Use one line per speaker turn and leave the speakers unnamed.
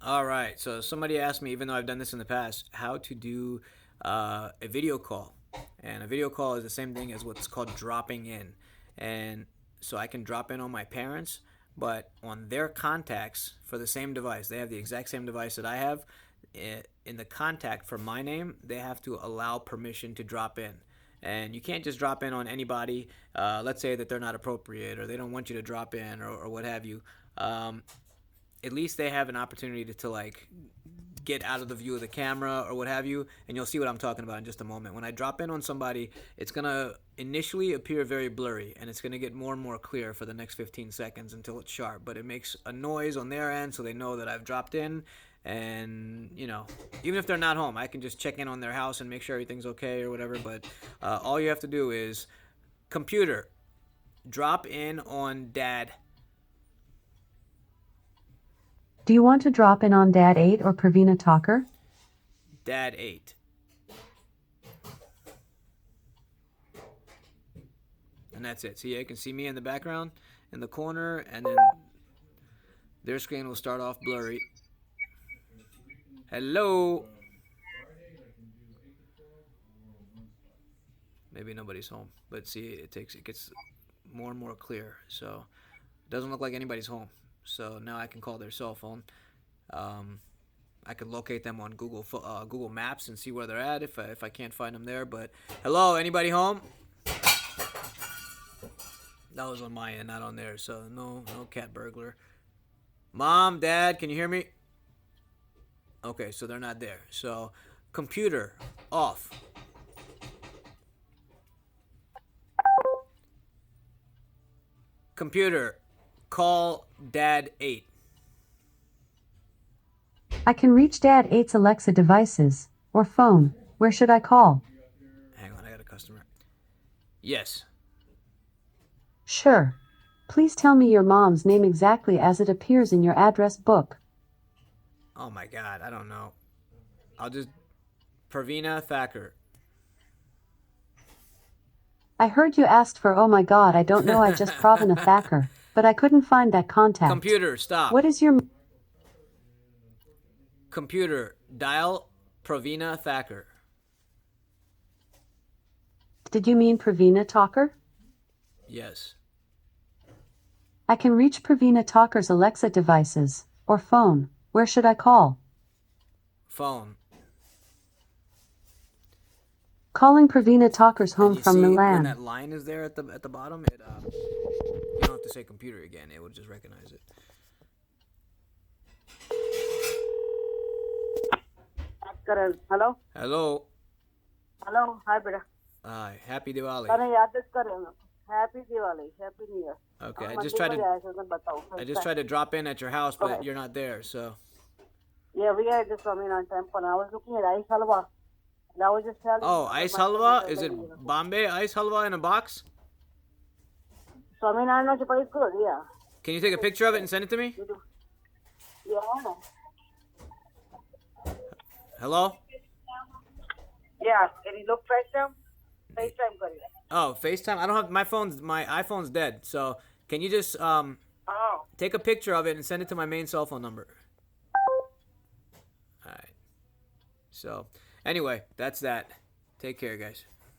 All right. So somebody asked me, even though I've done this in the past, how to do a video call. And a video call is the same thing as what's called dropping in. And so I can drop in on my parents, but on their contacts for the same device, they have the exact same device that I have. In the contact for my name, they have to allow permission to drop in. And you can't just drop in on anybody. Let's say that they're not appropriate or they don't want you to drop in or what have you. Um, at least they have an opportunity to like get out of the view of the camera or what have you, and you'll see what I'm talking about in just a moment. When I drop in on somebody, it's gonna initially appear very blurry, and it's gonna get more and more clear for the next 15 seconds until it's sharp. But it makes a noise on their end, so they know that I've dropped in. And even if they're not home, I can just check in on their house and make sure everything's okay or whatever. But all you have to do is computer drop in on dad.
Do you want to drop in on Dad 8 or Pravina Talker?
Dad 8. And that's it. See, you can see me in the background in the corner, and then their screen will start off blurry. Hello. Maybe nobody's home, but see, it gets more and more clear. So it doesn't look like anybody's home. So now I can call their cell phone. Um, I can locate them on Google Maps and see where they're at if I can't find them there. But hello, anybody home? That was on my end, not on theirs. So no cat burglar. Mom, Dad, can you hear me? Okay, so they're not there. So computer off. Computer, call Dad 8.
I can reach Dad 8's Alexa devices or phone. Where should I call?
Hang on, I got a customer. Yes.
Sure. Please tell me your mom's name exactly as it appears in your address book.
Oh my God, I don't know. I'll just Pravina Thacker.
I heard you asked for oh my god, I don't know, I just Pravina Thacker, but I couldn't find that contact.
Computer, stop.
What is your...
Computer, dial Pravina Thacker.
Did you mean Pravina Talker?
Yes.
I can reach Pravina Talker's Alexa devices or phone. Where should I call?
Phone.
Calling Pravina Talker's home
You
from
see when
Milan.
that line is there at the bottom, you don't have to say computer again. It will just recognize it.
Karan, hello?
Hello.
Hello, hi beta.
Hi. Happy Diwali.
Karan, याद करें. Happy Diwali, Happy New Year.
Okay,
हम
I just
मंदिर
tried
में
to
जाए थे, तो बताओ,
I
first
just
time.
tried to drop in at your house, but
Okay.
you're not there. So
Yeah, we are just coming on temple. I was looking at ice halwa. And I was just telling
oh,
you that
ice
my
halwa?
friends
Is
are
it
ready,
Bombay ice halwa in a box?
So I mean, I know Japan is good, yeah.
Can you take a picture of it and send it to me?
You do. Yeah, I know.
Hello?
Yeah, can you look FaceTime? FaceTime करिए.
Oh, FaceTime. I don't have my iPhone's dead. So can you just
Oh.
take a picture of it and send it to my main cell phone number? All right. So anyway, that's that. Take care, guys.